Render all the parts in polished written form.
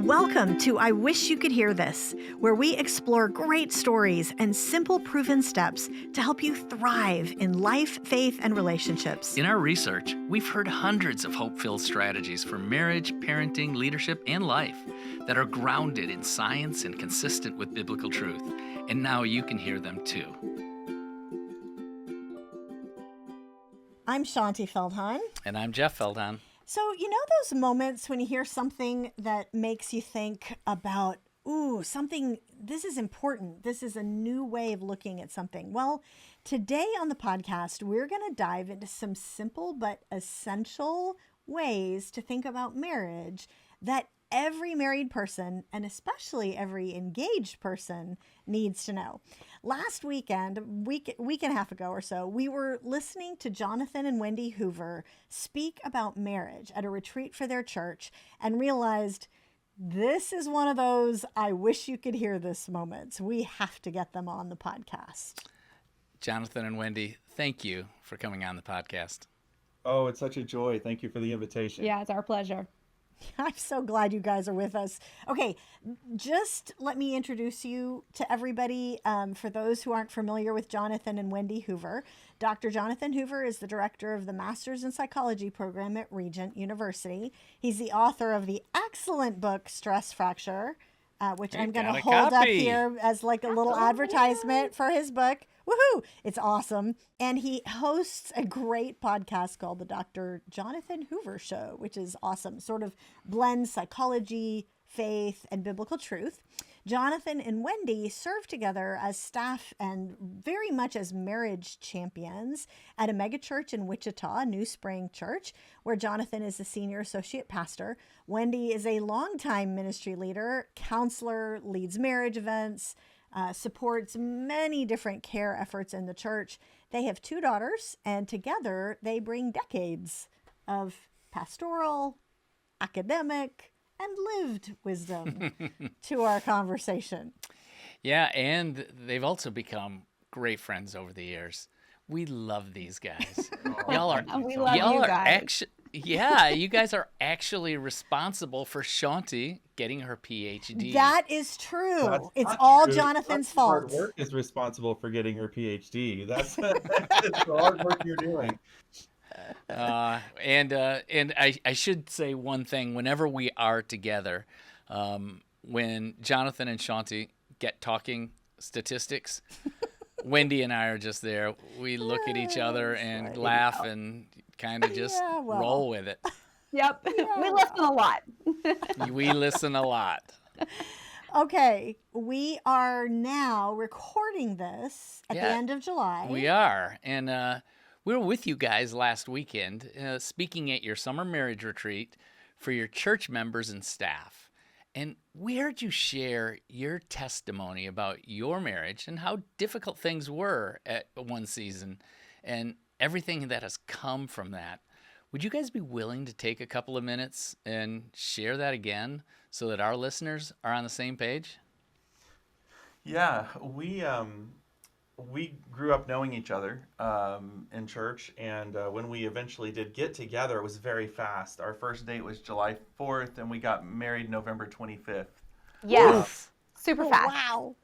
Welcome to I Wish You Could Hear This, where we explore great stories and simple proven steps to help you thrive in life, faith, and relationships. In our research, we've heard hundreds of hope-filled strategies for marriage, parenting, leadership, and life that are grounded in science and consistent with biblical truth. And now you can hear them too. I'm Shaunti Feldhahn. And I'm Jeff Feldhahn. So, you know those moments when you hear something that makes you think about, something, this is important. This is a new way of looking at something. Well, today on the podcast, we're going to dive into some simple but essential ways to think about marriage that every married person, and especially every engaged person, needs to know. Last weekend, week and a half ago or so, we were listening to Jonathan and Wendy Hoover speak about marriage at a retreat for their church and realized this is one of those I wish you could hear this moments. We have to get them on the podcast. Jonathan and Wendy, thank you for coming on the podcast. Oh, it's such a joy. Thank you for the invitation. Yeah, it's our pleasure. I'm so glad you guys are with us. Okay, just let me introduce you to everybody. For those who aren't familiar with Jonathan and Wendy Hoover, Dr. Jonathan Hoover is the director of the Master's in Psychology program at Regent University. He's the author of the excellent book, Stress Fracture, which I'm going to hold up here as like a little advertisement for his book. Woohoo! It's awesome. And he hosts a great podcast called the Dr. Jonathan Hoover Show, which is awesome. Sort of blends psychology, faith, and biblical truth. Jonathan and Wendy serve together as staff and very much as marriage champions at a megachurch in Wichita, New Spring Church, where Jonathan is the senior associate pastor. Wendy is a longtime ministry leader, counselor, leads marriage events, supports many different care efforts in the church. They have 2 daughters, and together they bring decades of pastoral, academic, and lived wisdom to our conversation. Yeah, and they've also become great friends over the years. We love these guys. Y'all are you guys are actually responsible for Shaunti getting her PhD. That is true. It's not all true. Jonathan's Hard fault. work is responsible for getting her PhD. That's the hard work you're doing. And I should say one thing. Whenever we are together, when Jonathan and Shaunti get talking statistics, Wendy and I are just there. We look at each other and laugh and kind of just roll with it. Yep. We listen a lot. We listen a lot. Okay, we are now recording this at the end of July. We are. And we were with you guys last weekend speaking at your summer marriage retreat for your church members and staff. And we heard you share your testimony about your marriage and how difficult things were at one season and everything that has come from that. Would you guys be willing to take a couple of minutes and share that again so that our listeners are on the same page? Yeah, we grew up knowing each other in church, and when we eventually did get together, it was very fast. Our first date was July 4th, and we got married November 25th. Yes, super fast. Wow.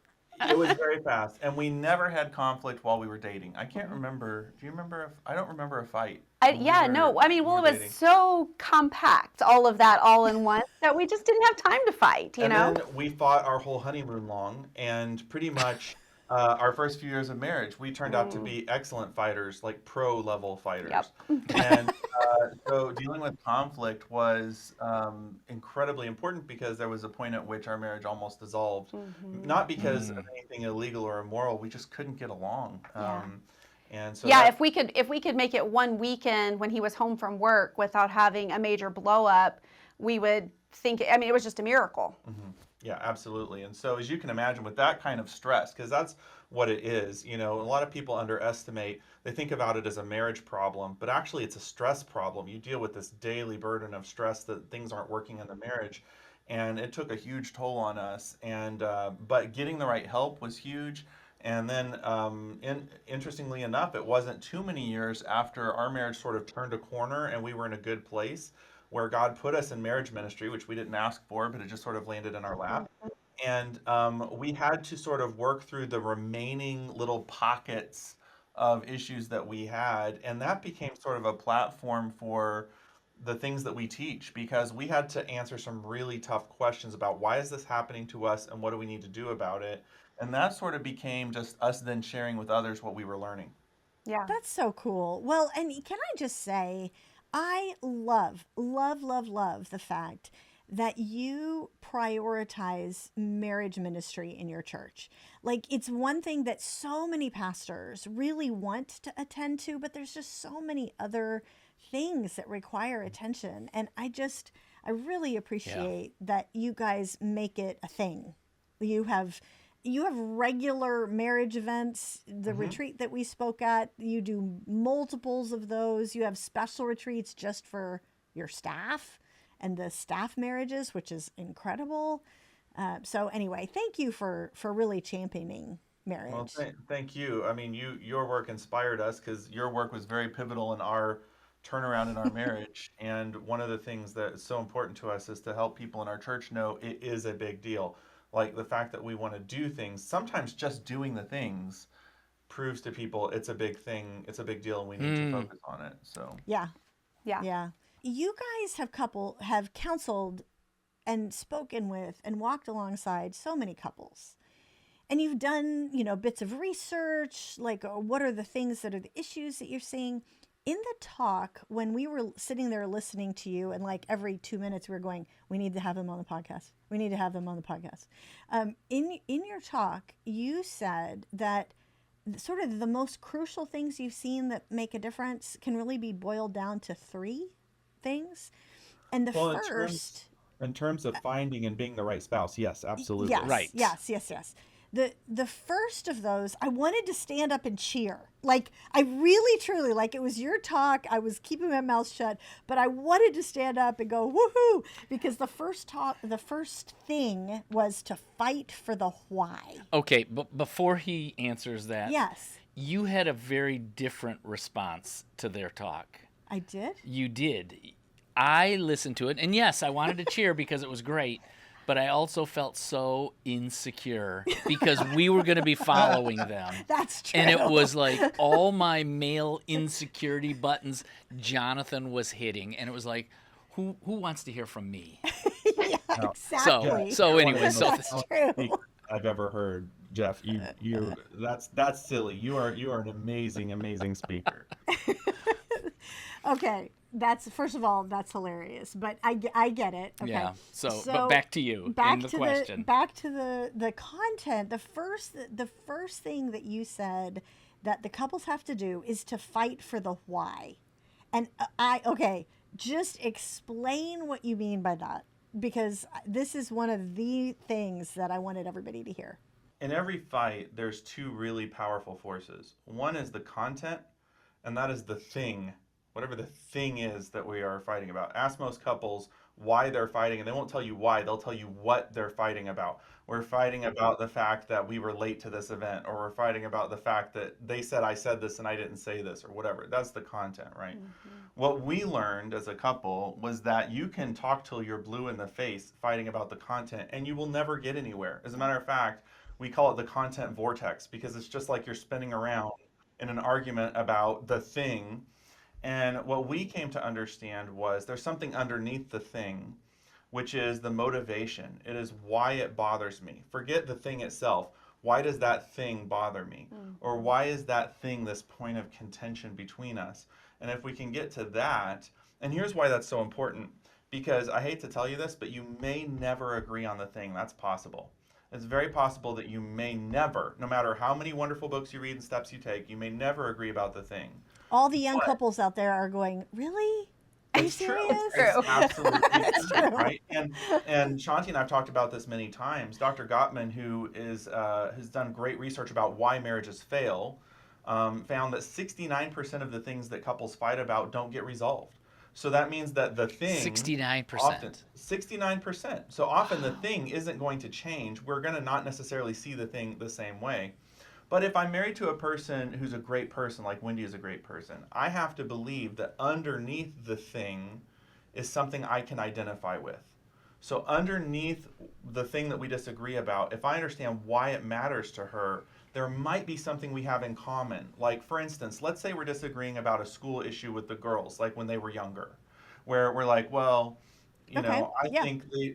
It was very fast, and we never had conflict while we were dating. I can't remember. Do you remember? I don't remember a fight. It was so compact, all of that all in one, that we just didn't have time to fight, you know? Then we fought our whole honeymoon long, and pretty much our first few years of marriage, we turned out to be excellent fighters, like pro-level fighters. Yep. And so dealing with conflict was incredibly important because there was a point at which our marriage almost dissolved. Mm-hmm. Not because of anything illegal or immoral, we just couldn't get along. And so if we could make it one weekend when he was home from work without having a major blow up, we would think, it was just a miracle. Mm-hmm. Yeah, absolutely. And so as you can imagine with that kind of stress, because that's what it is, a lot of people underestimate, they think about it as a marriage problem, but actually it's a stress problem. You deal with this daily burden of stress that things aren't working in the marriage. And it took a huge toll on us. And but getting the right help was huge. And then, interestingly enough, it wasn't too many years after our marriage sort of turned a corner and we were in a good place where God put us in marriage ministry, which we didn't ask for, but it just sort of landed in our lap. And we had to sort of work through the remaining little pockets of issues that we had. And that became sort of a platform for the things that we teach, because we had to answer some really tough questions about why is this happening to us and what do we need to do about it. And that sort of became just us then sharing with others what we were learning. Yeah. That's so cool. Well, and can I just say, I love, love, love, love the fact that you prioritize marriage ministry in your church. Like, it's one thing that so many pastors really want to attend to, but there's just so many other things that require attention. And I really appreciate that you guys make it a thing. You have regular marriage events, the retreat that we spoke at, you do multiples of those. You have special retreats just for your staff and the staff marriages, which is incredible. So anyway, thank you for really championing marriage. Well, thank you. I mean, your work inspired us because your work was very pivotal in our turnaround in our marriage. And one of the things that is so important to us is to help people in our church know it is a big deal. Like the fact that we want to do things, sometimes just doing the things proves to people it's a big thing, it's a big deal, and we need to focus on it. So Yeah. Yeah. Yeah. You guys have counseled and spoken with and walked alongside so many couples. And you've done, bits of research, like what are the things that are the issues that you're seeing. In the talk, when we were sitting there listening to you, and like every 2 minutes we were going, we need to have him on the podcast. We need to have him on the podcast. In your talk, you said that sort of the most crucial things you've seen that make a difference can really be boiled down to 3 things. And the Well, first... in terms of finding and being the right spouse, yes, absolutely. Yes, Right. yes. The first of those, I wanted to stand up and cheer. Like, I really, truly, like, it was your talk. I was keeping my mouth shut, but I wanted to stand up and go, woohoo, because the first thing was to fight for the why. Okay, but before he answers that, Yes, you had a very different response to their talk. I did. You did. I listened to it, and yes, I wanted to cheer because it was great, but I also felt so insecure because we were going to be following them. That's true. And it was like all my male insecurity buttons Jonathan was hitting, and it was like, who wants to hear from me? Yeah, exactly. So anyway, so That's true. I've ever heard, Jeff. You that's silly. You are an amazing speaker. Okay, first of all, that's hilarious, but I get it. Okay. Yeah. So but back to you back and the to question. back to the content. The first thing that you said that the couples have to do is to fight for the why. And just explain what you mean by that, because this is one of the things that I wanted everybody to hear. in every fight, there's 2 really powerful forces. One is the content, and that is the thing, whatever the thing is that we are fighting about. Ask most couples why they're fighting, and they won't tell you why, they'll tell you what they're fighting about. We're fighting about the fact that we were late to this event, or we're fighting about the fact that they said I said this and I didn't say this, or whatever. That's the content, right? Mm-hmm. What we learned as a couple was that you can talk till you're blue in the face fighting about the content, and you will never get anywhere. As a matter of fact, we call it the content vortex, because it's just like you're spinning around in an argument about the thing. And what we came to understand was there's something underneath the thing, which is the motivation. It is why it bothers me. Forget the thing itself. Why does that thing bother me? Or why is that thing this point of contention between us? And if we can get to that, and here's why that's so important, because I hate to tell you this, but you may never agree on the thing. That's possible. It's very possible that you may never, no matter how many wonderful books you read and steps you take, you may never agree about the thing. All the young couples out there are going, really? Are you It's true. serious? It's absolutely It's true, true. right? And Shaunti and I have talked about this many times. Dr. Gottman, who has done great research about why marriages fail, found that 69% of the things that couples fight about don't get resolved. So that means that the thing 69%. often 69%. So often the thing isn't going to change. We're going to not necessarily see the thing the same way. But if I'm married to a person who's a great person, like Wendy is a great person, I have to believe that underneath the thing is something I can identify with. So underneath the thing that we disagree about, if I understand why it matters to her, there might be something we have in common. Like, for instance, let's say we're disagreeing about a school issue with the girls, like when they were younger, where we're like, well, Okay, yeah.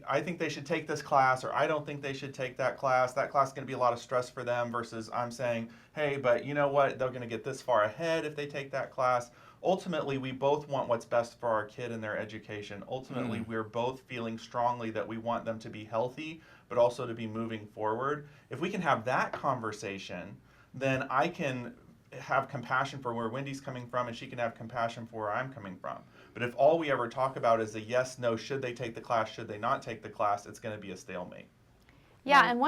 I think they should take this class, or I don't think they should take that class. That class is going to be a lot of stress for them, versus I'm saying, hey, but you know what? They're going to get this far ahead if they take that class. Ultimately, we both want what's best for our kid and their education. Ultimately, we're both feeling strongly that we want them to be healthy, but also to be moving forward. If we can have that conversation, then I can have compassion for where Wendy's coming from, and she can have compassion for where I'm coming from. But if all we ever talk about is a yes, no, should they take the class, should they not take the class, it's going to be a stalemate. Yeah, and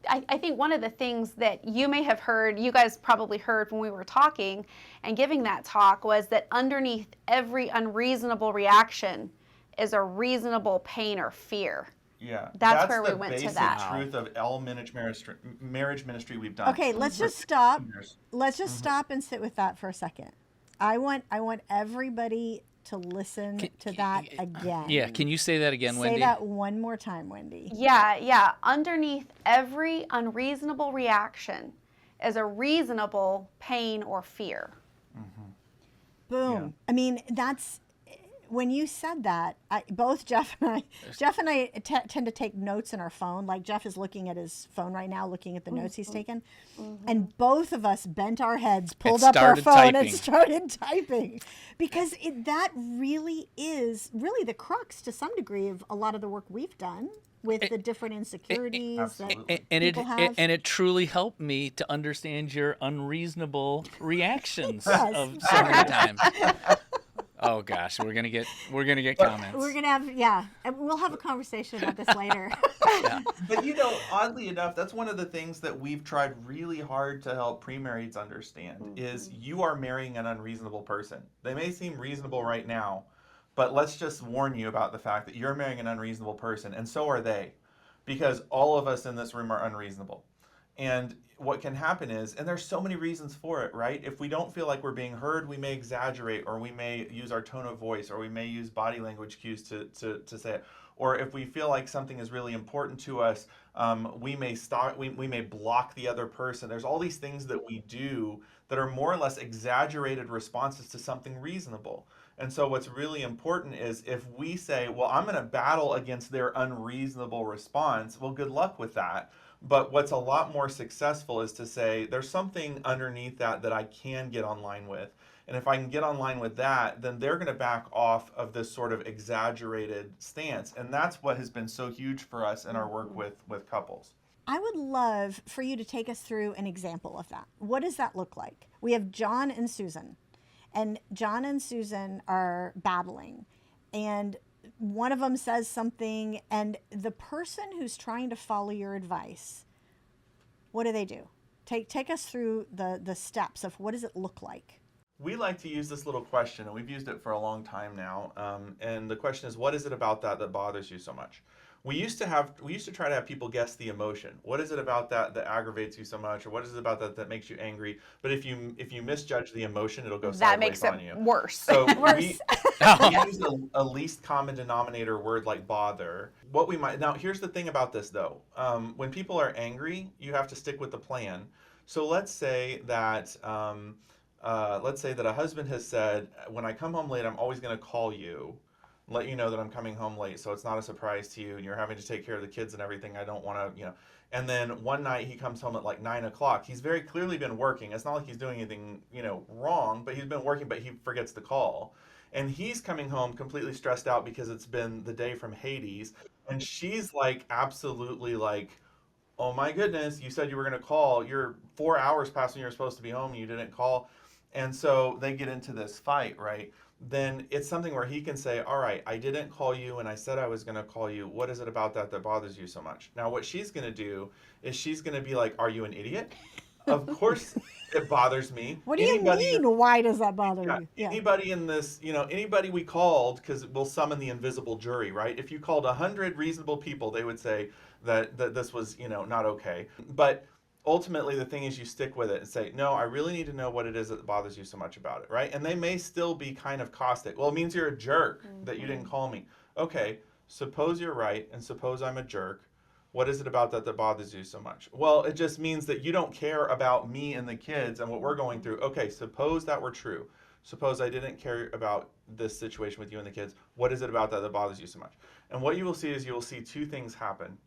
I think one of the things that you may have heard, you guys probably heard when we were talking and giving that talk, was that underneath every unreasonable reaction is a reasonable pain or fear. Yeah, That's where we went to that. That's the basic truth of all marriage ministry we've done. Okay, let's just stop. Let's just stop and sit with that for a second. I want everybody to listen to that again. Yeah, can you say that again, Wendy? Say that one more time, Wendy. Yeah. Underneath every unreasonable reaction is a reasonable pain or fear. Boom. Yeah. I mean, that's when you said that. Both Jeff and I tend to take notes in our phone. Like Jeff is looking at his phone right now, looking at the notes he's taken, and both of us bent our heads, pulled up our phone, and started typing, because that really is the crux to some degree of a lot of the work we've done with the different insecurities that people have. And it truly helped me to understand your unreasonable reactions Yes. of so many times. Oh gosh, we're gonna get comments. We're gonna have and we'll have a conversation about this later. Yeah. But oddly enough, that's one of the things that we've tried really hard to help pre-marrieds understand is you are marrying an unreasonable person. They may seem reasonable right now, but let's just warn you about the fact that you're marrying an unreasonable person, and so are they, because all of us in this room are unreasonable. And what can happen is, and there's so many reasons for it, right? If we don't feel like we're being heard, we may exaggerate, or we may use our tone of voice, or we may use body language cues to say it. Or if we feel like something is really important to us, we may we may block the other person. There's all these things that we do that are more or less exaggerated responses to something reasonable. And so what's really important is if we say, well, I'm going to battle against their unreasonable response, well, good luck with that. But what's a lot more successful is to say, there's something underneath that I can get online with. And if I can get online with that, then they're going to back off of this sort of exaggerated stance. And that's what has been so huge for us in our work with couples. I would love for you to take us through an example of that. What does that look like? We have John and Susan. And John and Susan are battling. And one of them says something, and the person who's trying to follow your advice, what do? Take us through the steps of what does it look like? We like to use this little question, and we've used it for a long time now. And the question is, what is it about that bothers you so much? We used to try to have people guess the emotion. What is it about that aggravates you so much, or what is it about that makes you angry? But if you misjudge the emotion, it'll go sideways on you. That makes it worse. So we use a least common denominator word like bother. Now here's the thing about this though. When people are angry, you have to stick with the plan. So let's say that a husband has said, when I come home late, I'm always going to call you, let you know that I'm coming home late, so it's not a surprise to you, and you're having to take care of the kids and everything. I don't want to, And then one night he comes home at like 9 o'clock. He's very clearly been working. It's not like he's doing anything, wrong, but he's been working, but he forgets to call. And he's coming home completely stressed out because it's been the day from Hades. And she's like, absolutely like, oh my goodness, you said you were going to call. You're 4 hours past when you're supposed to be home and you didn't call. And so they get into this fight, right? Then it's something where he can say, all right, I didn't call you and I said I was going to call you. What is it about that bothers you so much? Now, what she's going to do is she's going to be like, are you an idiot? Of course it bothers me. What do you mean? Why does that bother you? Yeah. Anybody in this, anybody we called, because we'll summon the invisible jury, right? If you called 100 reasonable people, they would say that this was, not okay. But ultimately the thing is you stick with it and say, no, I really need to know what it is that bothers you so much about it, right? And they may still be kind of caustic. Well, it means you're a jerk that you didn't call me. Okay, suppose you're right and suppose I'm a jerk. What is it about that bothers you so much? Well, it just means that you don't care about me and the kids and what we're going through. Okay, suppose that were true. Suppose I didn't care about this situation with you and the kids. What is it about that bothers you so much? And what you will see is you will see two things happen.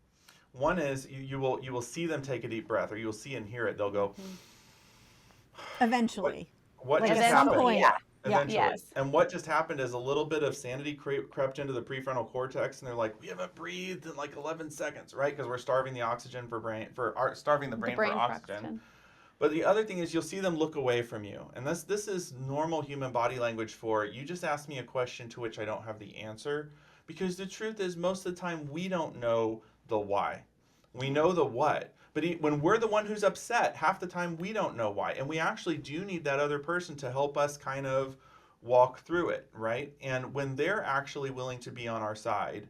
One is you will see them take a deep breath, or you will see and hear it. They'll go, eventually. what Like just at some happened? point. Yeah. Eventually. Yes. And what just happened is a little bit of sanity crept into the prefrontal cortex, and they're like, we haven't breathed in like 11 seconds, right? Because we're starving the oxygen starving the brain for oxygen. But the other thing is you'll see them look away from you. And this is normal human body language for, you just asked me a question to which I don't have the answer. Because the truth is, most of the time, we don't know the why. We know the what. But when we're the one who's upset, half the time we don't know why. And we actually do need that other person to help us kind of walk through it, right? And when they're actually willing to be on our side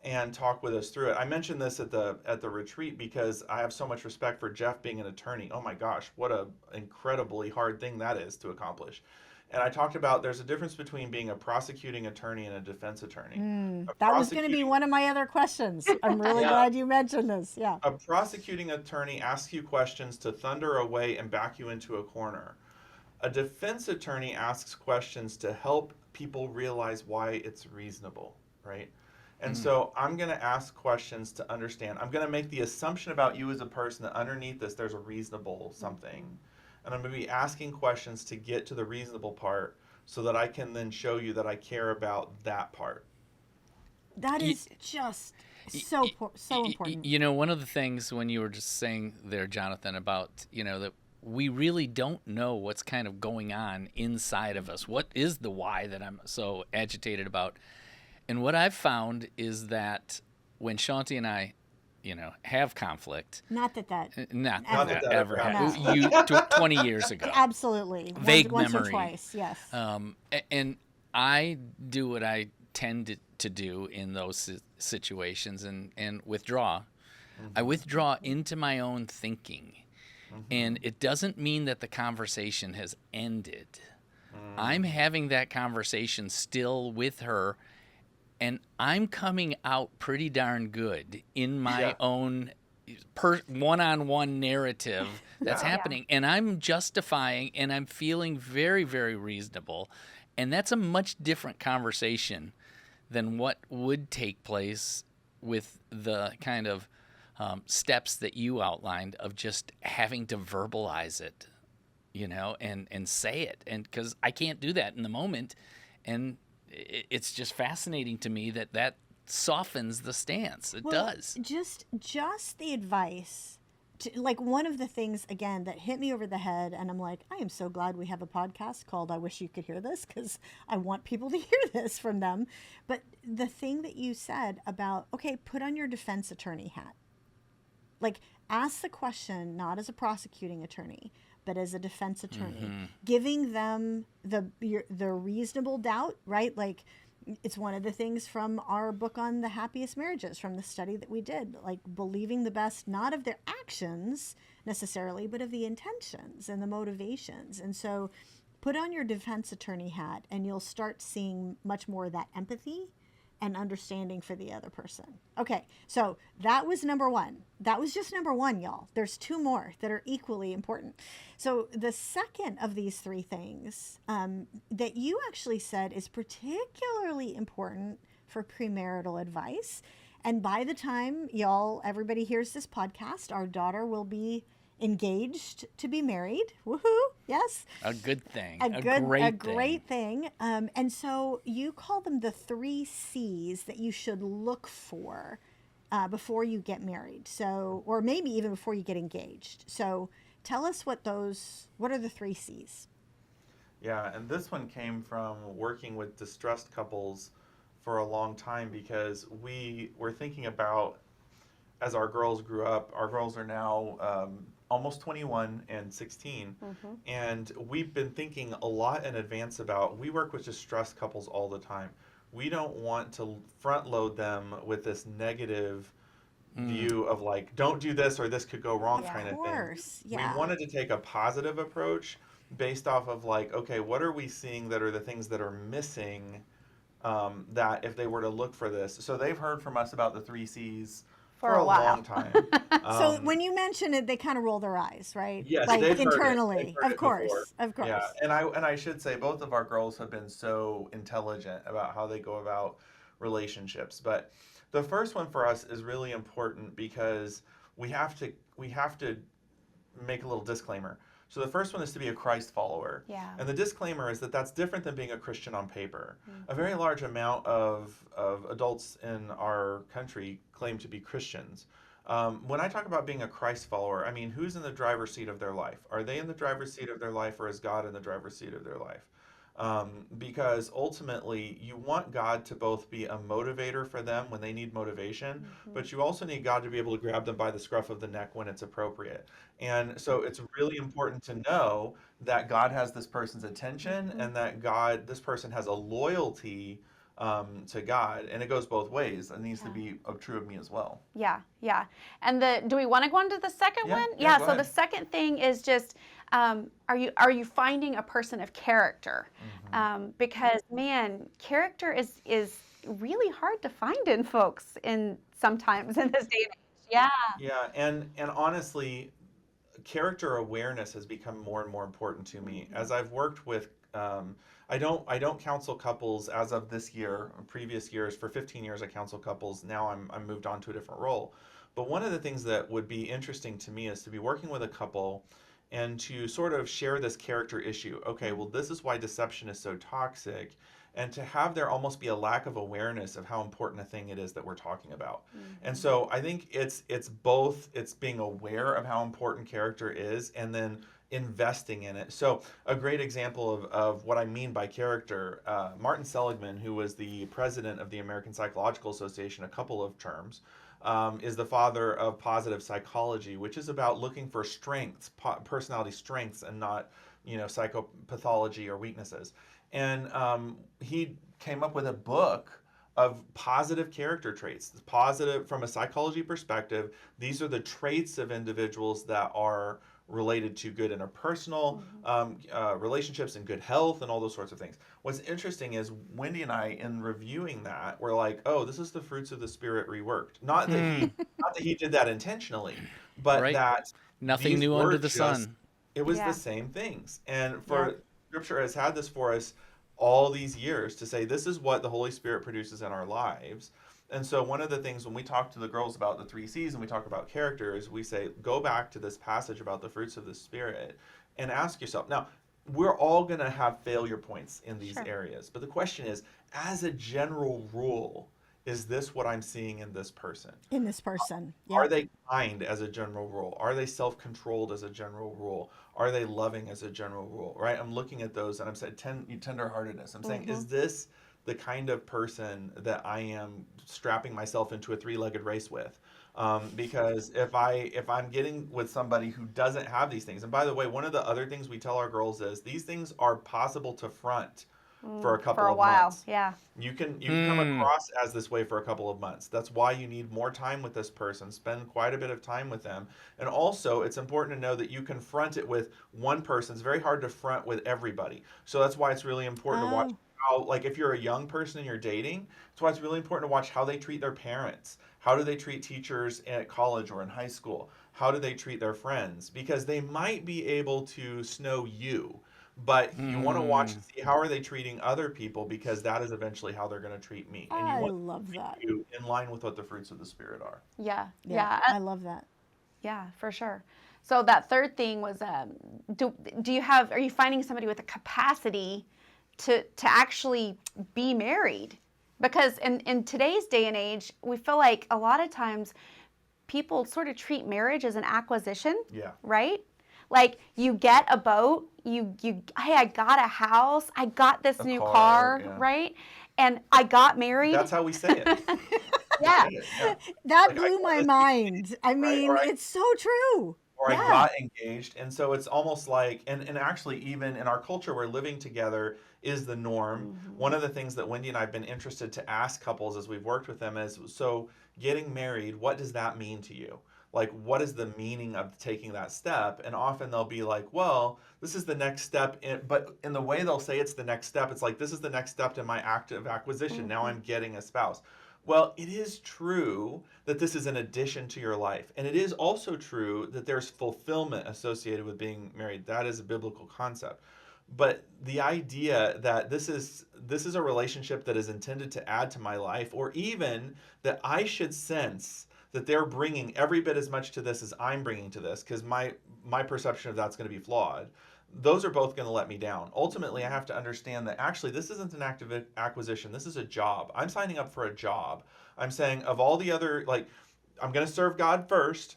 and talk with us through it. I mentioned this at the retreat because I have so much respect for Jeff being an attorney. Oh my gosh, what a incredibly hard thing that is to accomplish. And I talked about there's a difference between being a prosecuting attorney and a defense attorney. That was going to be one of my other questions. I'm really Yeah. glad you mentioned this. Yeah. A prosecuting attorney asks you questions to thunder away and back you into a corner. A defense attorney asks questions to help people realize why it's reasonable, right? And so I'm going to ask questions to understand. I'm going to make the assumption about you as a person that underneath this there's a reasonable something. And I'm going to be asking questions to get to the reasonable part so that I can then show you that I care about that part. That is just so important. You know, one of the things when you were just saying there, Jonathan, about, you know, that we really don't know what's kind of going on inside of us. What is the why that I'm so agitated about? And what I've found is that when Shaunti and I, you know, have conflict, Not that not Ever. that Not ever that happened. ever. 20 years ago. absolutely. Vague once memory. or twice, yes. And I do what I tend to do in those situations and withdraw. I withdraw into my own thinking. And it doesn't mean that the conversation has ended. I'm having that conversation still with her, and I'm coming out pretty darn good in my own one-on-one narrative that's happening. And I'm justifying, and I'm feeling very, very reasonable. And that's a much different conversation than what would take place with the kind of steps that you outlined of just having to verbalize it, you know, and say it. And because I can't do that in the moment. And it's just fascinating to me that softens the stance. It does. Just the advice. Like one of the things, again, that hit me over the head, and I'm like, I am so glad we have a podcast called I Wish You Could Hear This, because I want people to hear this from them. But the thing that you said about, okay, put on your defense attorney hat. Like, ask the question not as a prosecuting attorney, but as a defense attorney, giving them the reasonable doubt, right? Like, it's one of the things from our book on the happiest marriages, from the study that we did, like believing the best, not of their actions necessarily, but of the intentions and the motivations. And so put on your defense attorney hat and you'll start seeing much more of that empathy and understanding for the other person. Okay, so that was number one. That was just number one, y'all. There's two more that are equally important. So the second of these three things that you actually said is particularly important for premarital advice. And by the time everybody hears this podcast, our daughter will be engaged to be married. Woohoo! Yes. A good thing. A great thing. And so you call them the 3 C's that you should look for before you get married. So, or maybe even before you get engaged. So tell us what are the 3 C's? Yeah, and this one came from working with distressed couples for a long time, because we were thinking about, as our girls grew up, our girls are now almost 21 and 16. And we've been thinking a lot in advance about, we work with distressed couples all the time. We don't want to front load them with this negative view of like, don't do this or this could go wrong Of kind of thing. course. We Yeah. wanted to take a positive approach based off of like, okay, what are we seeing that are the things that are missing, that if they were to look for this. So they've heard from us about the three C's For for a a while. long time. So Um, when you mention it, they kind of roll their eyes, right? yes, Like they've heard it. They've internally. heard Of it before. course. Of course. Yeah, and I should say both of our girls have been so intelligent about how they go about relationships. But the first one for us is really important because we have to make a little disclaimer. So the first one is to be a Christ follower. Yeah. And the disclaimer is that that's different than being a Christian on paper. A very large amount of adults in our country claim to be Christians. When I talk about being a Christ follower, I mean, who's in the driver's seat of their life? Are they in the driver's seat of their life, or is God in the driver's seat of their life? Because ultimately, you want God to both be a motivator for them when they need motivation, but you also need God to be able to grab them by the scruff of the neck when it's appropriate. And so it's really important to know that God has this person's attention and that this person has a loyalty to God. And it goes both ways. It needs to be true of me as well. Yeah, yeah. And do we want to go on to the second Yeah, one? yeah, go So ahead. the second thing is just, are you finding a person of character? Because man, character is really hard to find in folks sometimes in this day and age. Yeah. Yeah, and honestly, character awareness has become more and more important to me as I've worked with. I don't counsel couples as of this year. Previous years, for 15 years, I counsel couples. Now I'm moved on to a different role. But one of the things that would be interesting to me is to be working with a couple and to sort of share this character issue. Okay, well, this is why deception is so toxic, and to have there almost be a lack of awareness of how important a thing it is that we're talking about. And so I think it's both, it's being aware of how important character is and then investing in it. So a great example of what I mean by character, Martin Seligman, who was the president of the American Psychological Association a couple of terms, is the father of positive psychology, which is about looking for strengths, personality strengths, and not, psychopathology or weaknesses. And he came up with a book of positive character traits. Positive, from a psychology perspective, these are the traits of individuals that are related to good interpersonal relationships and good health and all those sorts of things. What's interesting is Wendy and I, in reviewing that, we're like, oh, this is the fruits of the spirit reworked. Not that he did that intentionally, but Right. that Nothing these new were under the just, sun. it was Yeah. the same things. And Scripture has had this for us all these years to say this is what the Holy Spirit produces in our lives. And so one of the things when we talk to the girls about the three C's and we talk about characters, we say, go back to this passage about the fruits of the Spirit and ask yourself. Now, we're all going to have failure points in these areas. But the question is, as a general rule, is this what I'm seeing in this person? In this person. Are Yeah. they kind as a general rule? Are they self-controlled as a general rule? Are they loving as a general rule? Right? I'm looking at those and I'm saying tenderheartedness. I'm saying, is this the kind of person that I am strapping myself into a three-legged race with? Because if I'm getting with somebody who doesn't have these things, and by the way, one of the other things we tell our girls is these things are possible to front for a couple For a of while. months. Yeah. You can come across as this way for a couple of months. That's why you need more time with this person. Spend quite a bit of time with them. And also, it's important to know that you confront it with one person. It's very hard to front with everybody. So that's why it's really important to watch how, like if you're a young person and you're dating, that's why it's really important to watch how they treat their parents. How do they treat teachers at college or in high school? How do they treat their friends? Because they might be able to snow you. But you want to watch and see how are they treating other people, because that is eventually how they're going to treat me. And you I want love to that. treat you in line with what the fruits of the Spirit are. Yeah. Yeah. Yeah. I love that. Yeah, for sure. So that third thing was, are you finding somebody with a capacity to actually be married? Because in today's day and age, we feel like a lot of times people sort of treat marriage as an acquisition. Yeah. Right? Like you get a boat, hey, I got a house, I got this new car, yeah. right? And I got married. That's how we say it. Yeah. Yeah. That Like, I blew got my this mind. I mean, or I- it's so true. Or Yeah. I got engaged. And so it's almost like, and actually, even in our culture where living together is the norm, one of the things that Wendy and I have been interested to ask couples as we've worked with them is, so getting married, what does that mean to you? Like, what is the meaning of taking that step? And often they'll be like, well, this is the next step. But in the way they'll say it's the next step, it's like, this is the next step in my active acquisition. Now I'm getting a spouse. Well, it is true that this is an addition to your life. And it is also true that there's fulfillment associated with being married. That is a biblical concept. But the idea that this is a relationship that is intended to add to my life, or even that I should sense that they're bringing every bit as much to this as I'm bringing to this, because my perception of that's going to be flawed. Those are both going to let me down. Ultimately, I have to understand that actually this isn't an active acquisition. This is a job. I'm signing up for a job. I'm saying of all the other, like, I'm going to serve God first,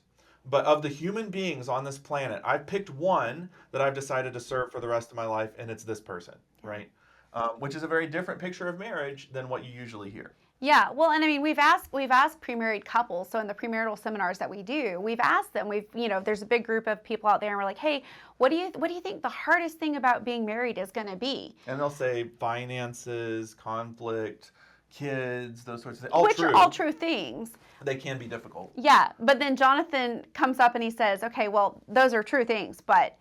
but of the human beings on this planet, I've picked one that I've decided to serve for the rest of my life, and it's this person, right? Which is a very different picture of marriage than what you usually hear. Yeah, well, and I mean, we've asked pre-married couples. So in the premarital seminars that we do, we've asked them. There's a big group of people out there, and we're like, hey, what do you think the hardest thing about being married is going to be? And they'll say finances, conflict, kids, those sorts of things. Which are all true things. They can be difficult. Yeah, but then Jonathan comes up and he says, okay, well, those are true things, but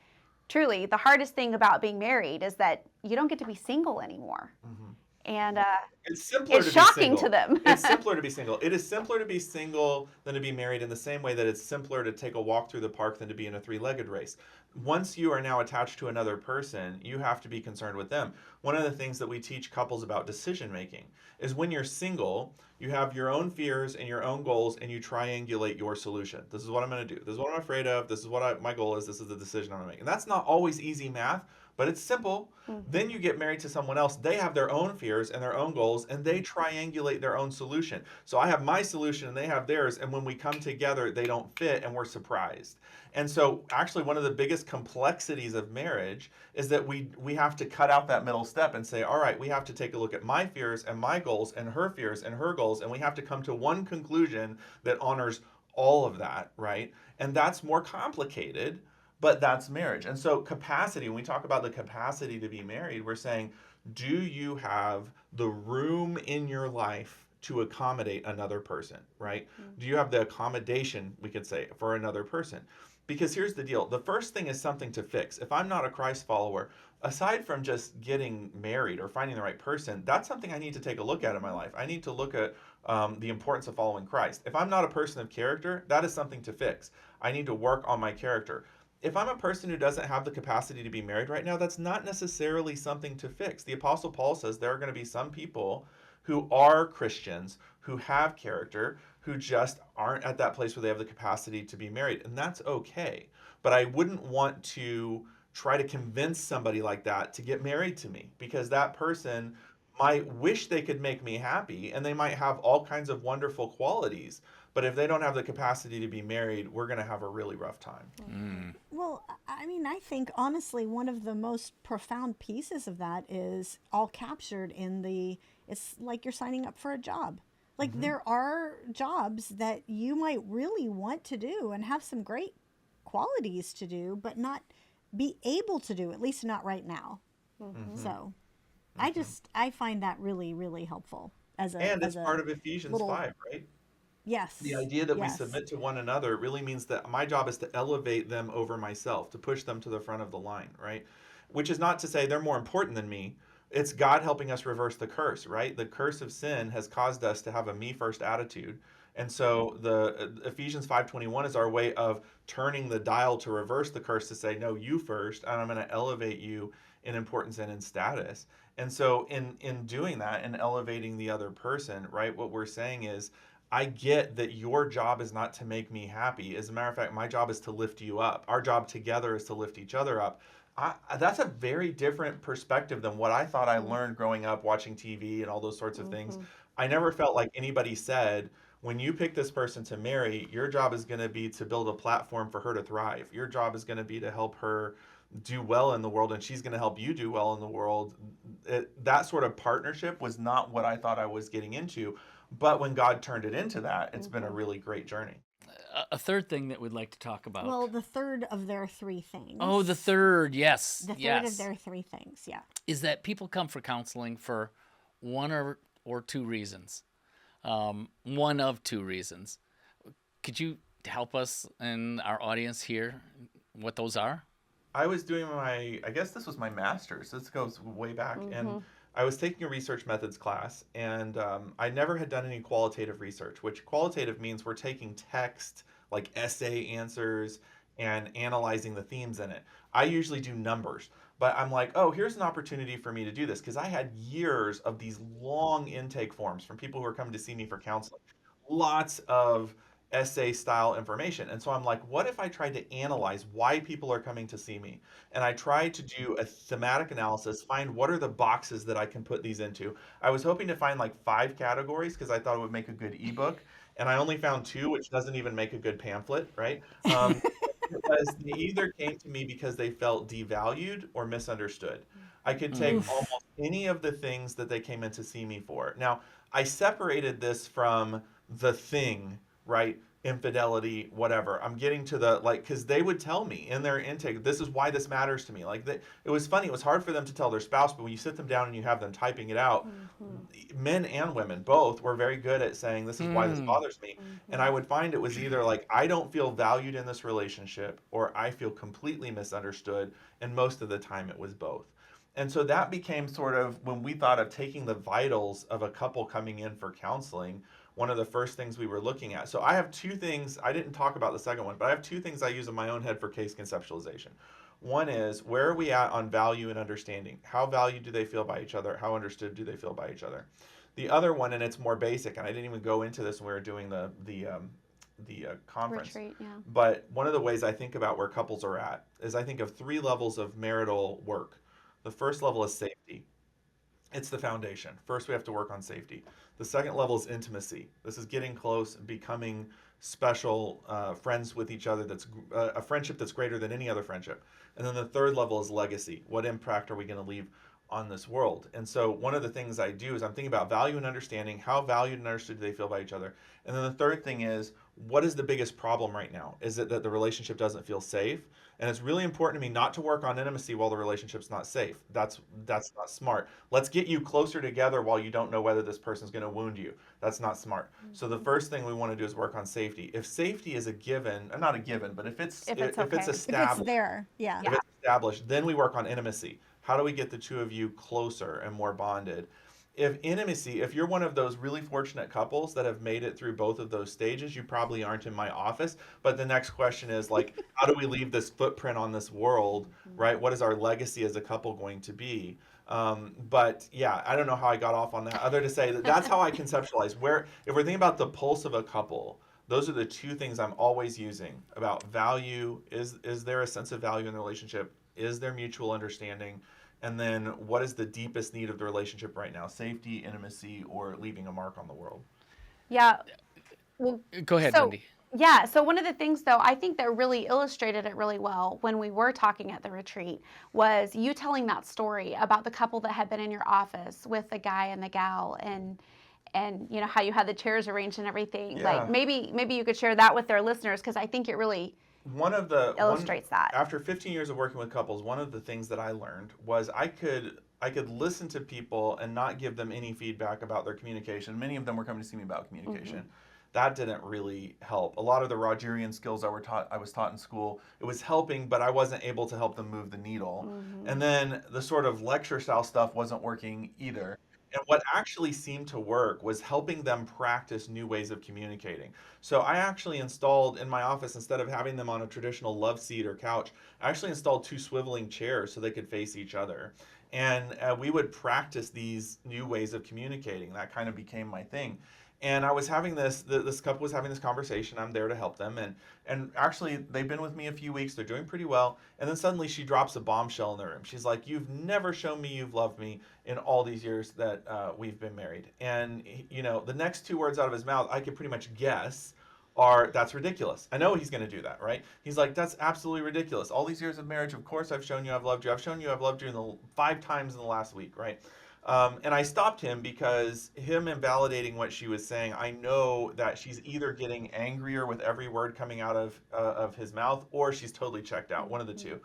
truly, the hardest thing about being married is that you don't get to be single anymore. Mm-hmm. And it's simpler it's to shocking be to single. them. It's simpler to be single. It is simpler to be single than to be married, in the same way that it's simpler to take a walk through the park than to be in a three-legged race. Once you are now attached to another person, you have to be concerned with them. One of the things that we teach couples about decision making is when you're single, you have your own fears and your own goals, and you triangulate your solution. This is what I'm going to do. This is what I'm afraid of. This is what my goal is. This is the decision I'm going to make. And that's not always easy math, but it's simple. Then you get married to someone else. They have their own fears and their own goals, and they triangulate their own solution. So I have my solution and they have theirs, and when we come together, they don't fit, and we're surprised. And so actually one of the biggest complexities of marriage is that we have to cut out that middle step and say, all right, we have to take a look at my fears and my goals and her fears and her goals, and we have to come to one conclusion that honors all of that, right? And that's more complicated, but that's marriage. And so capacity, when we talk about the capacity to be married, we're saying, do you have the room in your life to accommodate another person, right? Do you have the accommodation, we could say, for another person? Because here's the deal. The first thing is something to fix. If I'm not a Christ follower, aside from just getting married or finding the right person, that's something I need to take a look at in my life. I need to look at the importance of following Christ. If I'm not a person of character, that is something to fix. I need to work on my character. If I'm a person who doesn't have the capacity to be married right now, that's not necessarily something to fix. The Apostle Paul says there are going to be some people who are Christians, who have character, who just aren't at that place where they have the capacity to be married. And that's okay. But I wouldn't want to try to convince somebody like that to get married to me, because that person might wish they could make me happy, and they might have all kinds of wonderful qualities. But if they don't have the capacity to be married, we're going to have a really rough time. Well, I mean, I think honestly, one of the most profound pieces of that is all captured in it's like you're signing up for a job. Like there are jobs that you might really want to do and have some great qualities to do, but not be able to do, at least not right now. So I find that really, really helpful And it's part of Ephesians 5, right? Yes. The idea that we submit to one another really means that my job is to elevate them over myself, to push them to the front of the line, right? Which is not to say they're more important than me. It's God helping us reverse the curse, right? The curse of sin has caused us to have a me first attitude. And so the Ephesians 5:21 is our way of turning the dial to reverse the curse, to say, no, you first, and I'm going to elevate you in importance and in status. And so in doing that and elevating the other person, right, what we're saying is, I get that your job is not to make me happy. As a matter of fact, my job is to lift you up. Our job together is to lift each other up. That's a very different perspective than what I thought I learned growing up watching TV and all those sorts of things. I never felt like anybody said, when you pick this person to marry, your job is going to be to build a platform for her to thrive. Your job is going to be to help her do well in the world, and she's going to help you do well in the world. That sort of partnership was not what I thought I was getting into. But when God turned it into that, it's been a really great journey. A third thing that we'd like to talk about. Well, the third of their three things. Oh, the third, yes. The third of their three things, yeah. Is that people come for counseling for one or two reasons. One of two reasons. Could you help us and our audience here what those are? I was doing I guess this was my master's. This goes way back. And I was taking a research methods class, and I never had done any qualitative research, which qualitative means we're taking text, like essay answers, and analyzing the themes in it. I usually do numbers, but I'm like, oh, here's an opportunity for me to do this because I had years of these long intake forms from people who are coming to see me for counseling. Lots of essay style information. And so I'm like, what if I tried to analyze why people are coming to see me? And I tried to do a thematic analysis, find what are the boxes that I can put these into. I was hoping to find like 5 categories because I thought it would make a good ebook. And I only found 2, which doesn't even make a good pamphlet, right? Because they either came to me because they felt devalued or misunderstood. I could take Oof. almost any of the things that they came in to see me for. Now, I separated this from the thing, right? Infidelity, whatever. I'm getting to the like, because they would tell me in their intake, this is why this matters to me. Like, it was funny. It was hard for them to tell their spouse, but when you sit them down and you have them typing it out, men and women both were very good at saying, this is why this bothers me. And I would find it was either like, I don't feel valued in this relationship, or I feel completely misunderstood. And most of the time it was both. And so that became sort of when we thought of taking the vitals of a couple coming in for counseling, one of the first things we were looking at. So I have 2 things, I didn't talk about the second one, but I have 2 things I use in my own head for case conceptualization. One is, where are we at on value and understanding? How valued do they feel by each other? How understood do they feel by each other? The other one, and it's more basic, and I didn't even go into this when we were doing the conference. Retreat, yeah. But one of the ways I think about where couples are at is I think of 3 levels of marital work. The first level is safety. It's the foundation. First, we have to work on safety. The second level is intimacy. This is getting close, becoming special friends with each other. That's a friendship that's greater than any other friendship. And then the third level is legacy. What impact are we going to leave on this world? And so one of the things I do is I'm thinking about value and understanding. How valued and understood do they feel by each other? And then the third thing is, what is the biggest problem right now? Is it that the relationship doesn't feel safe? And it's really important to me not to work on intimacy while the relationship's not safe. That's not smart. Let's get you closer together while you don't know whether this person's going to wound you. That's not smart. So the first thing we want to do is work on safety. If safety is a given, not a given, but if it's If it's okay. If it's established, there, yeah. if it's established, then we work on intimacy. How do we get the 2 of you closer and more bonded? If you're one of those really fortunate couples that have made it through both of those stages, you probably aren't in my office. But the next question is like, how do we leave this footprint on this world, right? What is our legacy as a couple going to be? But yeah, I don't know how I got off on that, other to say that that's how I conceptualize where, if we're thinking about the pulse of a couple, those are the 2 things I'm always using about value. Is there a sense of value in the relationship? Is there mutual understanding? And then what is the deepest need of the relationship right now? Safety, intimacy, or leaving a mark on the world? Yeah. Well, Go ahead, so, Wendy. yeah. So one of the things, though, I think that really illustrated it really well when we were talking at the retreat was you telling that story about the couple that had been in your office with the guy and the gal, and you know how you had the chairs arranged and everything. Yeah. Like maybe you could share that with their listeners, because I think it really illustrates that. After 15 years of working with couples, one of the things that I learned was I could listen to people and not give them any feedback about their communication. Many of them were coming to see me about communication. That didn't really help. A lot of the Rogerian skills I was taught in school, it was helping, but I wasn't able to help them move the needle. And then the sort of lecture style stuff wasn't working either. And what actually seemed to work was helping them practice new ways of communicating. So I actually installed in my office, instead of having them on a traditional love seat or couch, I actually installed 2 swiveling chairs so they could face each other. And we would practice these new ways of communicating. That kind of became my thing. And I was having this couple was having this conversation. I'm there to help them. And actually, they've been with me a few weeks. They're doing pretty well. And then suddenly she drops a bombshell in the room. She's like, you've never shown me you've loved me in all these years that we've been married. And, you know, the next 2 words out of his mouth, I could pretty much guess are, that's ridiculous. I know he's going to do that, right? He's like, that's absolutely ridiculous. All these years of marriage, of course I've shown you I've loved you. I've shown you I've loved you in the 5 times in the last week, right? And I stopped him because him invalidating what she was saying, I know that she's either getting angrier with every word coming out of his mouth, or she's totally checked out, one of the 2.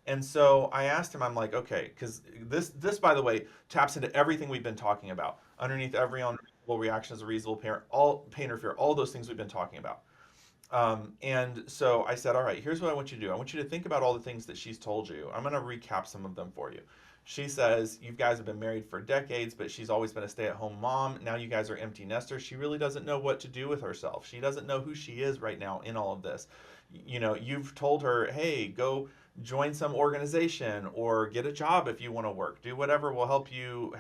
And so I asked him, I'm like, okay, because this, by the way, taps into everything we've been talking about. Underneath every unreasonable reaction is a reasonable parent, all pain or fear, all those things we've been talking about. And so I said, all right, here's what I want you to do. I want you to think about all the things that she's told you. I'm going to recap some of them for you. She says, you guys have been married for decades, but she's always been a stay-at-home mom. Now you guys are empty nesters. She really doesn't know what to do with herself. She doesn't know who she is right now in all of this. You know, you've told her, hey, go join some organization or get a job if you want to work. Do whatever will help you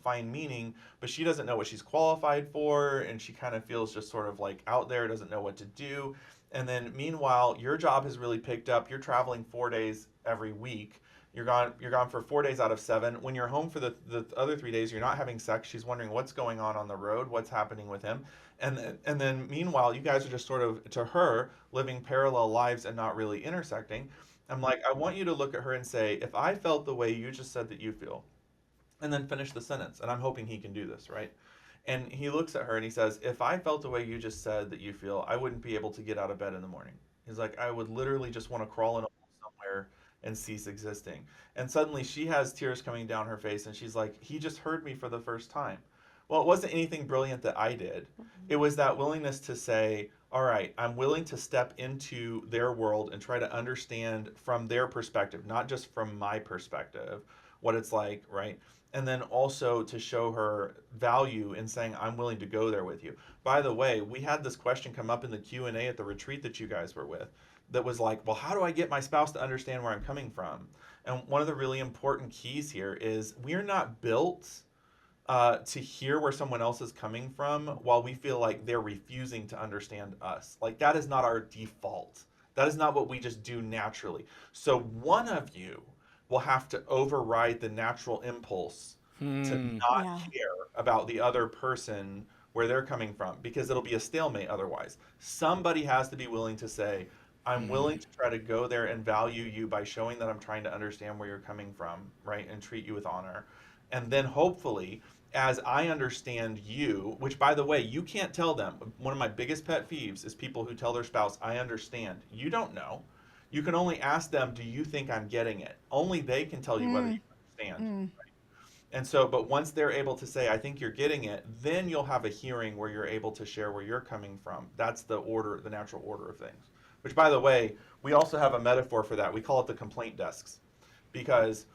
find meaning, but she doesn't know what she's qualified for, and she kind of feels just sort of like out there, doesn't know what to do. And then meanwhile, your job has really picked up. You're traveling 4 days every week. You're gone for 4 days out of 7. When you're home for the other 3 days, you're not having sex. She's wondering what's going on the road, what's happening with him. And then meanwhile, you guys are just sort of, to her, living parallel lives and not really intersecting. I'm like, I want you to look at her and say, if I felt the way you just said that you feel, and then finish the sentence. And I'm hoping he can do this, right? And he looks at her and he says, if I felt the way you just said that you feel, I wouldn't be able to get out of bed in the morning. He's like, I would literally just want to crawl in a hole somewhere and cease existing. And suddenly she has tears coming down her face and she's like, he just heard me for the first time. Well, it wasn't anything brilliant that I did. It was that willingness to say, all right, I'm willing to step into their world and try to understand from their perspective, not just from my perspective, what it's like, right? And then also to show her value in saying, I'm willing to go there with you. By the way, we had this question come up in the Q&A at the retreat that you guys were with that was like, well, how do I get my spouse to understand where I'm coming from? And one of the really important keys here is we're not built to hear where someone else is coming from while we feel like they're refusing to understand us. Like that is not our default. That is not what we just do naturally. So one of you will have to override the natural impulse to not Yeah. care about the other person where they're coming from because it'll be a stalemate otherwise. Somebody has to be willing to say, I'm willing to try to go there and value you by showing that I'm trying to understand where you're coming from, right? And treat you with honor. And then hopefully, as I understand you, which by the way, you can't tell them. One of my biggest pet peeves is people who tell their spouse, I understand. You don't know. You can only ask them, do you think I'm getting it? Only they can tell you whether you understand. Right? And so, but once they're able to say, I think you're getting it, then you'll have a hearing where you're able to share where you're coming from. That's the order, the natural order of things. Which, by the way, we also have a metaphor for that. We call it the complaint desks, because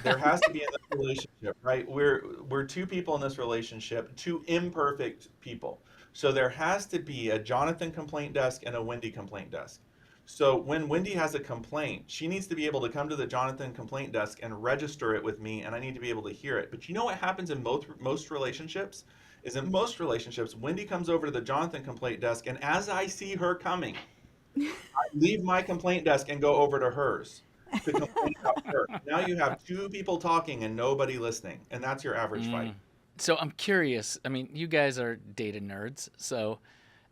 there has to be in this relationship, right? We're two people in this relationship, two imperfect people. So there has to be a Jonathan complaint desk and a Wendy complaint desk. So when Wendy has a complaint, she needs to be able to come to the Jonathan complaint desk and register it with me, and I need to be able to hear it. But you know what happens in most relationships? Is in most relationships, Wendy comes over to the Jonathan complaint desk, and as I see her coming, I leave my complaint desk and go over to hers to complain about her. Now you have two people talking and nobody listening, and that's your average fight. So I'm curious. I mean, you guys are data nerds,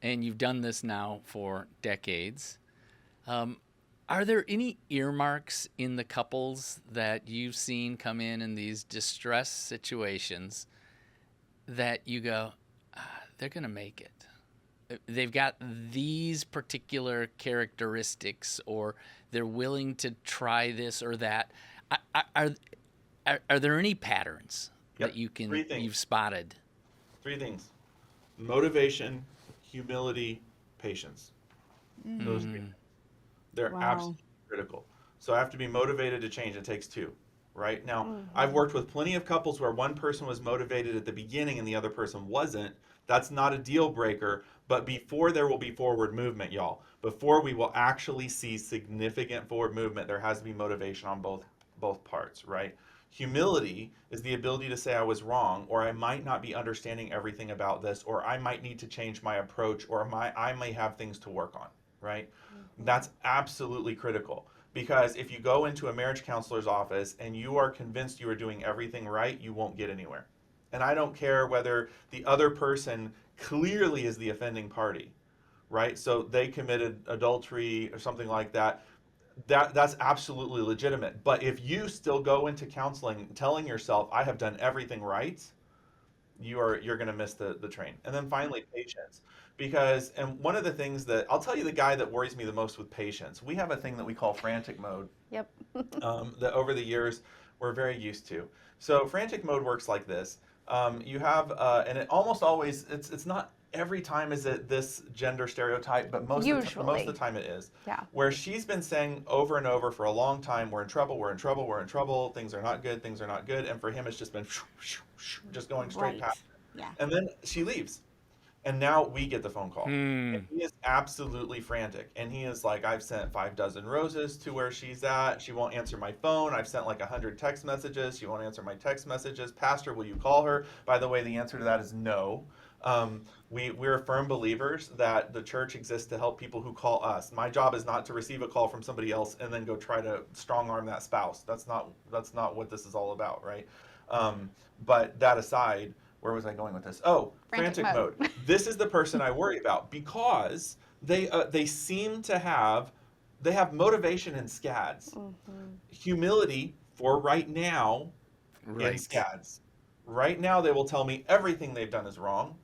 and you've done this now for decades. Are there any earmarks in the couples that you've seen come in these distress situations that you go, they're going to make it? They've got these particular characteristics, or they're willing to try this or that. Are there any patterns that you've spotted? 3 things: motivation, humility, patience. Those 3 things. They're absolutely critical. So I have to be motivated to change. It takes 2. Right now, I've worked with plenty of couples where one person was motivated at the beginning and the other person wasn't. That's not a deal breaker, but before there will be forward movement, y'all, before we will actually see significant forward movement, there has to be motivation on both parts, right? Humility is the ability to say I was wrong, or I might not be understanding everything about this, or I might need to change my approach, or I may have things to work on, right? That's absolutely critical. Because if you go into a marriage counselor's office and you are convinced you are doing everything right, you won't get anywhere. And I don't care whether the other person clearly is the offending party, right? So they committed adultery or something like that. That's absolutely legitimate. But if you still go into counseling telling yourself, I have done everything right, you're going to miss the train. And then finally, patience. And one of the things that I'll tell you, the guy that worries me the most with patience, we have a thing that we call frantic mode. Yep. That over the years we're very used to. So frantic mode works like this. You have, and it almost always, it's not every time is it this gender stereotype, but most of Usually. the time it is. Yeah. Where she's been saying over and over for a long time, we're in trouble, we're in trouble, we're in trouble, things are not good, things are not good. And for him, it's just been just going straight Right. past. Yeah. And then she leaves. And now we get the phone call. Hmm. And he is absolutely frantic. And he is like, I've sent 5 dozen roses to where she's at. She won't answer my phone. I've sent like 100 text messages. She won't answer my text messages. Pastor, will you call her? By the way, the answer to that is no. We're firm believers that the church exists to help people who call us. My job is not to receive a call from somebody else and then go try to strong arm that spouse. That's not what this is all about, right? But that aside, where was I going with this? Oh, frantic mode. This is the person I worry about because they seem to have motivation in scads, humility for right now in Right. scads. Right now, they will tell me everything they've done is wrong.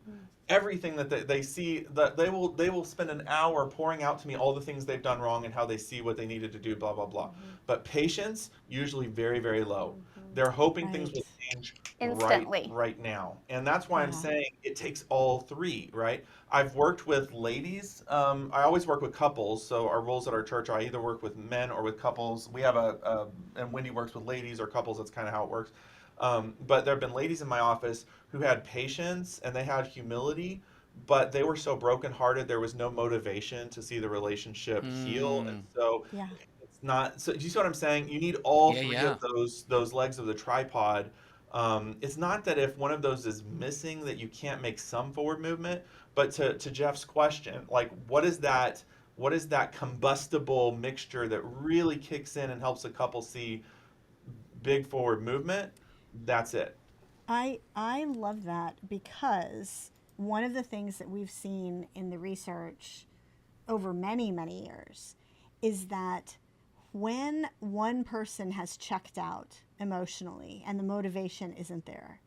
Everything that they see, that they will spend an hour pouring out to me all the things they've done wrong and how they see what they needed to do, blah blah blah. But patience usually very very low. They're hoping things will change Instantly. right now, and that's why I'm Yeah. saying it takes all three. Right? I've worked with ladies. I always work with couples. So our rules at our church are I either work with men or with couples. We have and Wendy works with ladies or couples. That's kind of how it works. But there have been ladies in my office who had patience and they had humility, but they were so brokenhearted there was no motivation to see the relationship heal. And so Yeah. it's not. So do you see what I'm saying? You need all Yeah, three yeah. of those legs of the tripod. It's not that if one of those is missing that you can't make some forward movement, but to Jeff's question, like what is that combustible mixture that really kicks in and helps a couple see big forward movement? That's it. I love that because one of the things that we've seen in the research over many, many years is that when one person has checked out emotionally and the motivation isn't there,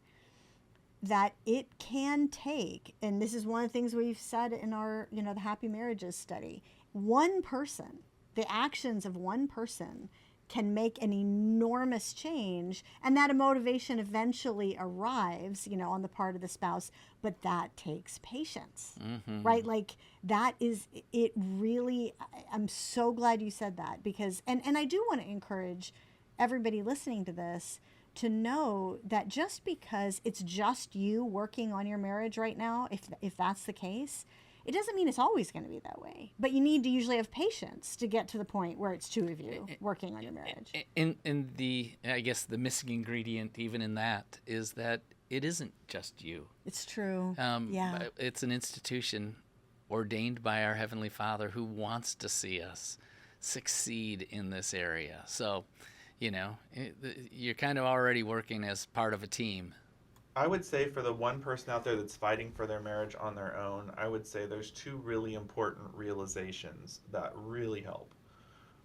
that it can take, and this is one of the things we've said in our, the Happy Marriages study, one person, the actions of one person can make an enormous change, and that a motivation eventually arrives, on the part of the spouse, but that takes patience, right? Like that is, it really, I'm so glad you said that because, and I do want to encourage everybody listening to this to know that just because it's just you working on your marriage right now, if that's the case, it doesn't mean it's always going to be that way. But you need to usually have patience to get to the point where it's two of you working on your marriage. And I guess the missing ingredient even in that is that it isn't just you. It's true. Yeah. It's an institution ordained by our Heavenly Father who wants to see us succeed in this area. So, you're kind of already working as part of a team. I would say for the one person out there that's fighting for their marriage on their own, I would say there's 2 really important realizations that really help.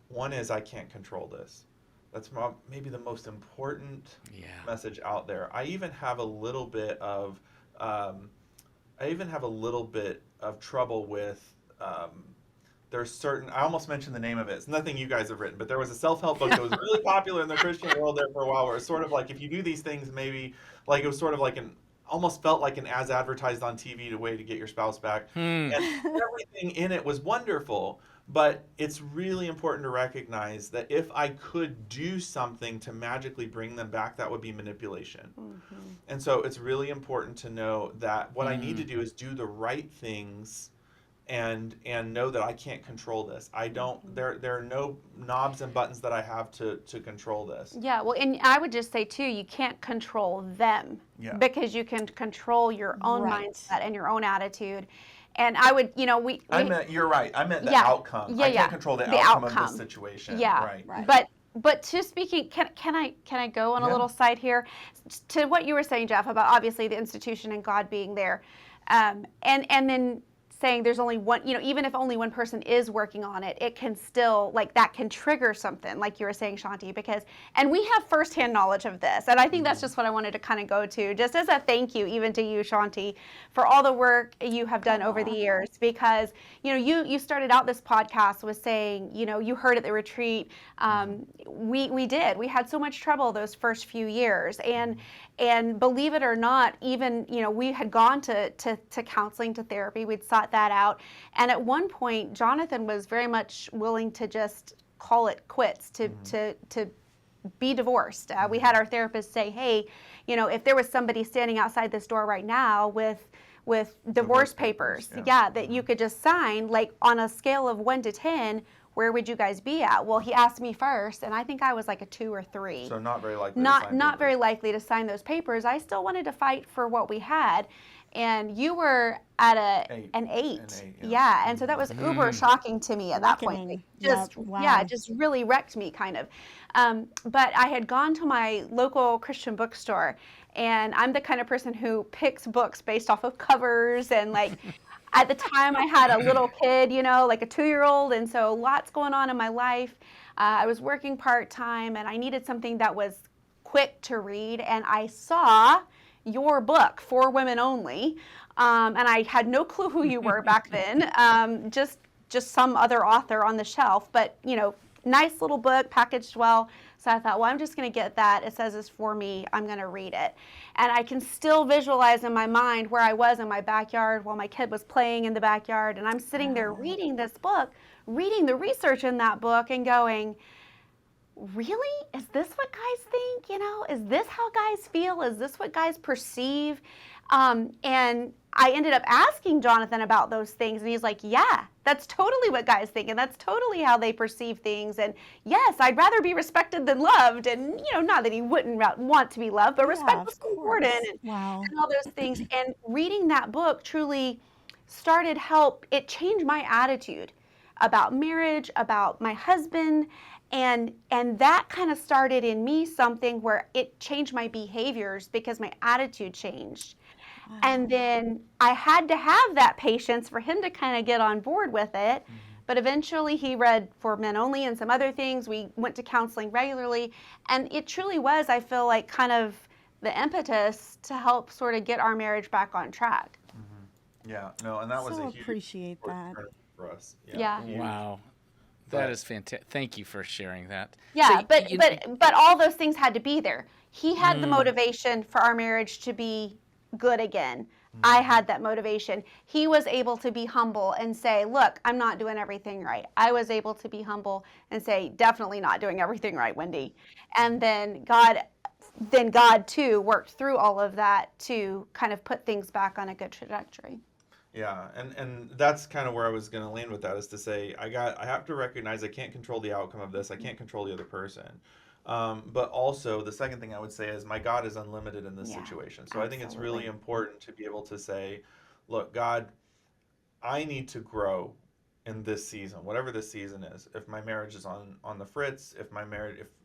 One is I can't control this. That's maybe the most important message out there. I even have a little bit of trouble with there's certain, I almost mentioned the name of it. It's nothing you guys have written, but there was a self-help book that was really popular in the Christian world there for a while where it's sort of like if you do these things, maybe like it was sort of like almost felt like an as advertised on TV way to get your spouse back. And everything in it was wonderful, but it's really important to recognize that if I could do something to magically bring them back, that would be manipulation. And so it's really important to know that what I need to do is do the right things and know that I can't control this. I don't, there are no knobs and buttons that I have to control this. Yeah, well, and I would just say too, you can't control them because you can control your own mindset and your own attitude. And I would, you're right. I meant the outcome. I can't control the outcome of this situation. Yeah, right. But to speaking, can I go on a little side here to what you were saying, Jeff, about obviously the institution and God being there, and then saying there's only one, even if only one person is working on it, it can still, like, that can trigger something, like you were saying, Shaunti, and we have firsthand knowledge of this. And I think that's just what I wanted to kind of go to, just as a thank you, even to you, Shaunti, for all the work you have done over the years, because, you started out this podcast with saying, you heard at the retreat, we had so much trouble those first few years. And believe it or not, even, we had gone to counseling, to therapy, we'd sought that out. And at one point, Jonathan was very much willing to just call it quits, to be divorced. We had our therapist say, hey, if there was somebody standing outside this door right now with divorce papers, that you could just sign, like on a scale of 1 to 10, where would you guys be at? Well, he asked me first, and I think I was like a 2 or 3. So not very likely. Not very likely to sign those papers. I still wanted to fight for what we had, and you were at an 8. Yeah, and so that was uber shocking to me at that point. Just really wrecked me, kind of. But I had gone to my local Christian bookstore, and I'm the kind of person who picks books based off of covers, and like. At the time, I had a little kid, like a 2-year-old, and so lots going on in my life. I was working part-time, and I needed something that was quick to read, and I saw your book, For Women Only, and I had no clue who you were back then, just some other author on the shelf, but, nice little book, packaged well. So I thought, well, I'm just going to get that. It says it's for me. I'm going to read it. And I can still visualize in my mind where I was in my backyard while my kid was playing in the backyard. And I'm sitting there reading this book, reading the research in that book and going, really? Is this what guys think? Is this how guys feel? Is this what guys perceive? And I ended up asking Jonathan about those things, and he's like, yeah, that's totally what guys think, and that's totally how they perceive things. And yes, I'd rather be respected than loved. And, not that he wouldn't want to be loved, but respect was important, and all those things. And reading that book truly it changed my attitude about marriage, about my husband, and that kind of started in me something where it changed my behaviors because my attitude changed. Wow. And then I had to have that patience for him to kind of get on board with it. Mm-hmm. But eventually he read For Men Only and some other things. We went to counseling regularly. And it truly was, I feel like, kind of the impetus to help sort of get our marriage back on track. Mm-hmm. Yeah, no, and that was a huge appreciate that for us. Yeah. Wow. That is fantastic. Thank you for sharing that. Yeah, so, but all those things had to be there. He had the motivation for our marriage to be good again. I had that motivation. He was able to be humble and say, look, I'm not doing everything right. I was able to be humble and say, definitely not doing everything right, Wendy. And then God too worked through all of that to kind of put things back on a good trajectory. Yeah, and that's kind of where I was going to land with that, is to say I have to recognize I can't control the outcome of this. I can't control the other person. But also, the second thing I would say is my God is unlimited in this situation. So I think it's really important to be able to say, look, God, I need to grow in this season, whatever this season is. If my marriage is on the fritz, if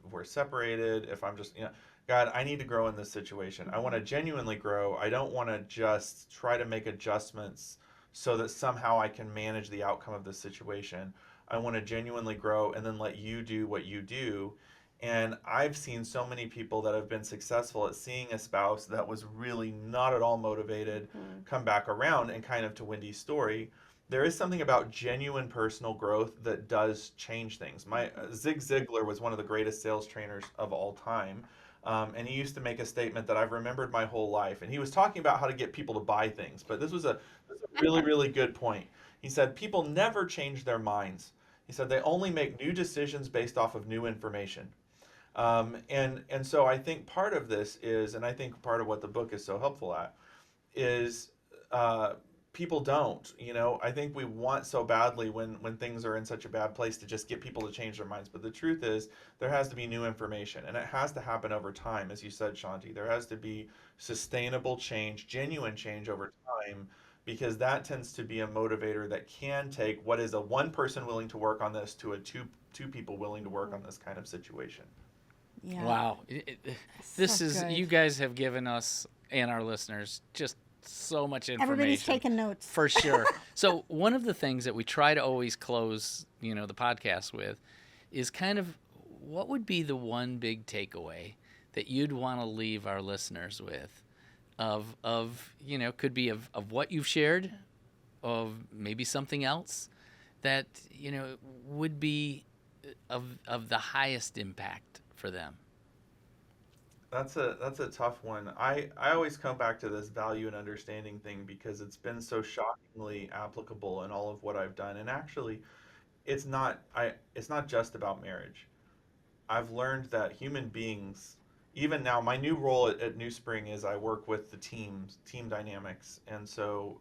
we're separated, if I'm just, God, I need to grow in this situation. I want to genuinely grow. I don't want to just try to make adjustments so that somehow I can manage the outcome of this situation. I want to genuinely grow and then let you do what you do. And I've seen so many people that have been successful at seeing a spouse that was really not at all motivated come back around. And kind of to Wendy's story, there is something about genuine personal growth that does change things. Zig Ziglar was one of the greatest sales trainers of all time. And he used to make a statement that I've remembered my whole life. And he was talking about how to get people to buy things. But this was a really, really good point. He said, people never change their minds. He said, they only make new decisions based off of new information. And so I think part of this is, and I think part of what the book is so helpful at, is people don't. I think we want so badly when things are in such a bad place to just get people to change their minds. But the truth is, there has to be new information, and it has to happen over time, as you said, Shaunti. There has to be sustainable change, genuine change over time, because that tends to be a motivator that can take what is a one person willing to work on this to a two people willing to work on this kind of situation. Yeah. Wow. You guys have given us and our listeners just so much information. Everybody's taking notes. For sure. So one of the things that we try to always close, the podcast with is kind of what would be the one big takeaway that you'd want to leave our listeners with of could be of what you've shared, of maybe something else that, would be of the highest impact for them. That's a tough one. I always come back to this value and understanding thing because it's been so shockingly applicable in all of what I've done. And actually, it's not just about marriage. I've learned that human beings, even now, my new role at New Spring is I work with the team dynamics, and so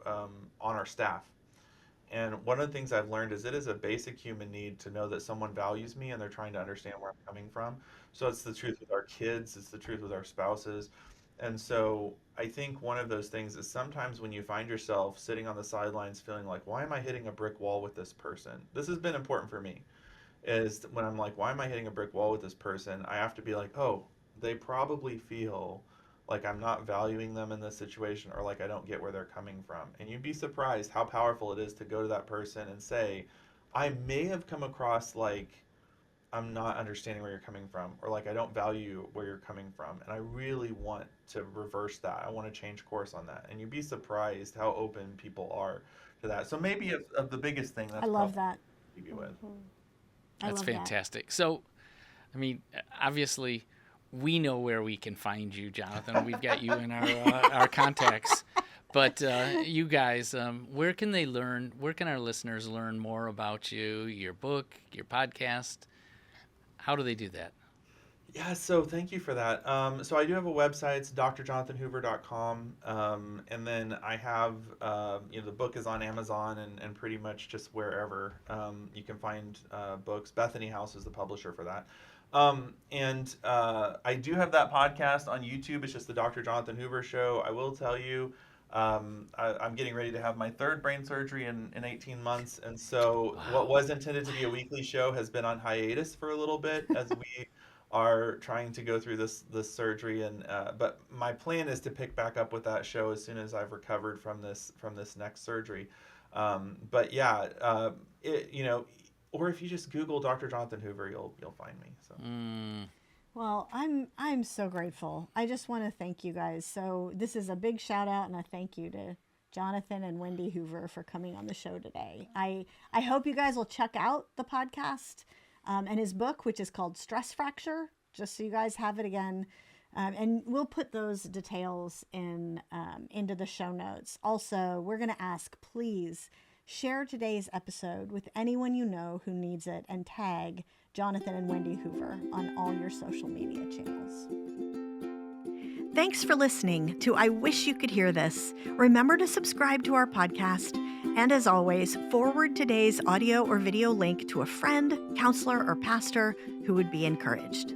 on our staff. And one of the things I've learned is it is a basic human need to know that someone values me and they're trying to understand where I'm coming from. So it's the truth with our kids, it's the truth with our spouses. And so I think one of those things is sometimes when you find yourself sitting on the sidelines feeling like, why am I hitting a brick wall with this person? This has been important for me is when I'm like, why am I hitting a brick wall with this person? I have to be like, oh, they probably feel like I'm not valuing them in this situation or like I don't get where they're coming from. And you'd be surprised how powerful it is to go to that person and say, I may have come across like I'm not understanding where you're coming from or like I don't value where you're coming from. And I really want to reverse that. I want to change course on that. And you'd be surprised how open people are to that. So maybe of the biggest thing that's I love that. leave you with. I That's love that. fantastic. So, I mean, obviously, we know where we can find you, Jonathan. We've got you in our contacts. But you guys, where can they learn? Where can our listeners learn more about you, your book, your podcast? How do they do that? Yeah, so thank you for that. So I do have a website. It's drjonathanhoover.com. And then I have, the book is on Amazon and pretty much just wherever you can find books. Bethany House is the publisher for that. I do have that podcast on YouTube. It's just the Dr. Jonathan Hoover Show. I will tell you, I'm getting ready to have my third brain surgery in 18 months. And so what was intended to be a weekly show has been on hiatus for a little bit as we are trying to go through this surgery. And but my plan is to pick back up with that show as soon as I've recovered from this next surgery. But yeah, or if you just Google Dr. Jonathan Hoover, you'll find me. So. Well, I'm so grateful. I just want to thank you guys. So this is a big shout out and a thank you to Jonathan and Wendy Hoover for coming on the show today. I hope you guys will check out the podcast and his book, which is called Stress Fracture, just so you guys have it again. And we'll put those details into the show notes. Also, we're going to ask, please share today's episode with anyone you know who needs it and tag Jonathan and Wendy Hoover on all your social media channels. Thanks for listening to I Wish You Could Hear This. Remember to subscribe to our podcast. And as always, forward today's audio or video link to a friend, counselor, or pastor who would be encouraged.